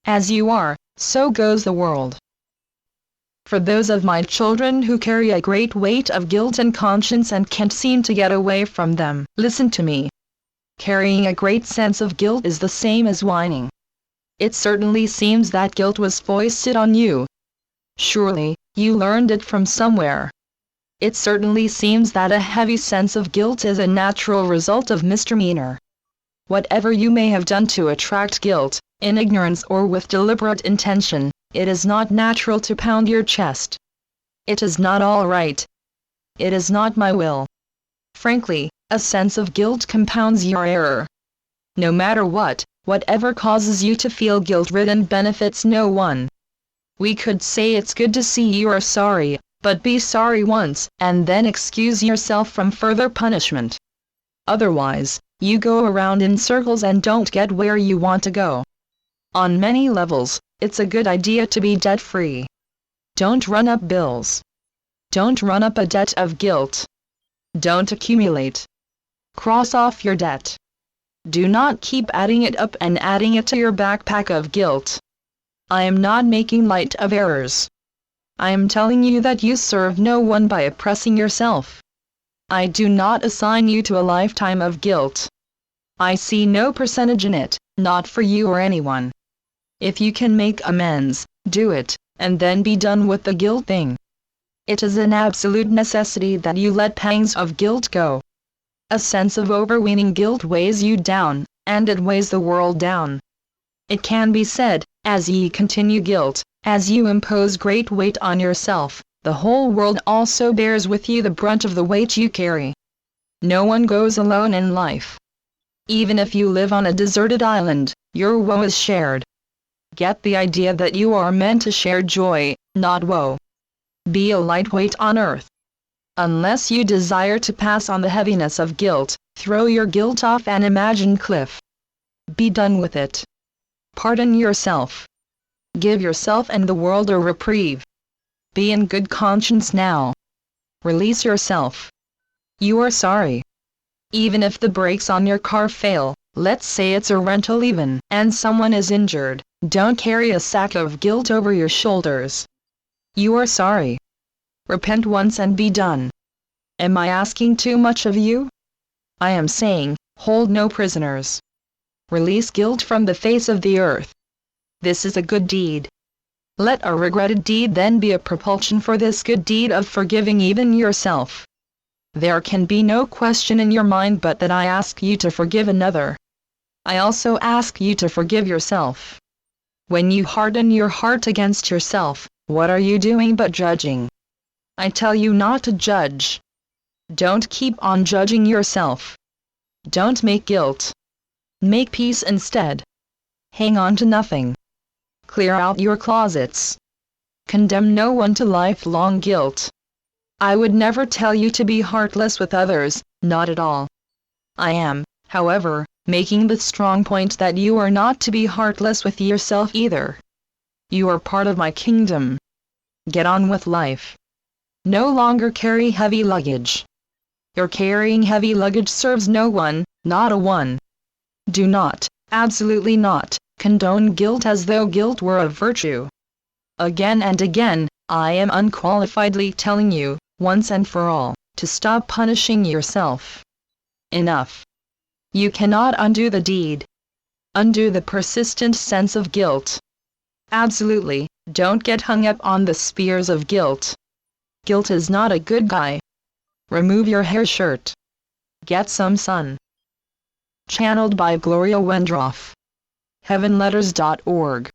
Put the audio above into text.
As you are, so goes the world. For those of my children who carry a great weight of guilt and conscience and can't seem to get away from them, listen to me. Carrying a great sense of guilt is the same as whining. It certainly seems that guilt was foisted on you. Surely, you learned it from somewhere. It certainly seems that a heavy sense of guilt is a natural result of misdemeanor. Whatever you may have done to attract guilt, in ignorance or with deliberate intention, it is not natural to pound your chest. It is not all right. It is not my will. Frankly, a sense of guilt compounds your error. No matter what, whatever causes you to feel guilt-ridden benefits no one. We could say it's good to see you are sorry, but be sorry once, and then excuse yourself from further punishment. Otherwise, you go around in circles and don't get where you want to go. On many levels, it's a good idea to be debt-free. Don't run up bills. Don't run up a debt of guilt. Don't accumulate. Cross off your debt. Do not keep adding it up and adding it to your backpack of guilt. I am not making light of errors. I am telling you that you serve no one by oppressing yourself. I do not assign you to a lifetime of guilt. I see no percentage in it, not for you or anyone. If you can make amends, do it, and then be done with the guilt thing. It is an absolute necessity that you let pangs of guilt go. A sense of overweening guilt weighs you down, and it weighs the world down. It can be said, as ye continue guilt, as you impose great weight on yourself, the whole world also bears with you the brunt of the weight you carry. No one goes alone in life. Even if you live on a deserted island, your woe is shared. Get the idea that you are meant to share joy, not woe. Be a lightweight on earth. Unless you desire to pass on the heaviness of guilt, throw your guilt off an imagined cliff. Be done with it. Pardon yourself. Give yourself and the world a reprieve. Be in good conscience now. Release yourself. You are sorry. Even if the brakes on your car fail, let's say it's a rental even, and someone is injured, don't carry a sack of guilt over your shoulders. You are sorry. Repent once and be done. Am I asking too much of you? I am saying, hold no prisoners. Release guilt from the face of the earth. This is a good deed. Let a regretted deed then be a propulsion for this good deed of forgiving even yourself. There can be no question in your mind but that I ask you to forgive another. I also ask you to forgive yourself. When you harden your heart against yourself, what are you doing but judging? I tell you not to judge. Don't keep on judging yourself. Don't make guilt. Make peace instead. Hang on to nothing. Clear out your closets. Condemn no one to lifelong guilt. I would never tell you to be heartless with others, not at all. I am, however, making the strong point that you are not to be heartless with yourself either. You are part of my kingdom. Get on with life. No longer carry heavy luggage. Your carrying heavy luggage serves no one, not a one. Do not, absolutely not, condone guilt as though guilt were a virtue. Again and again, I am unqualifiedly telling you, once and for all, to stop punishing yourself. Enough. You cannot undo the deed. Undo the persistent sense of guilt. Absolutely, don't get hung up on the spears of guilt. Guilt is not a good guy. Remove your hair shirt. Get some sun. Channeled by Gloria Wendroff. Heavenletters.org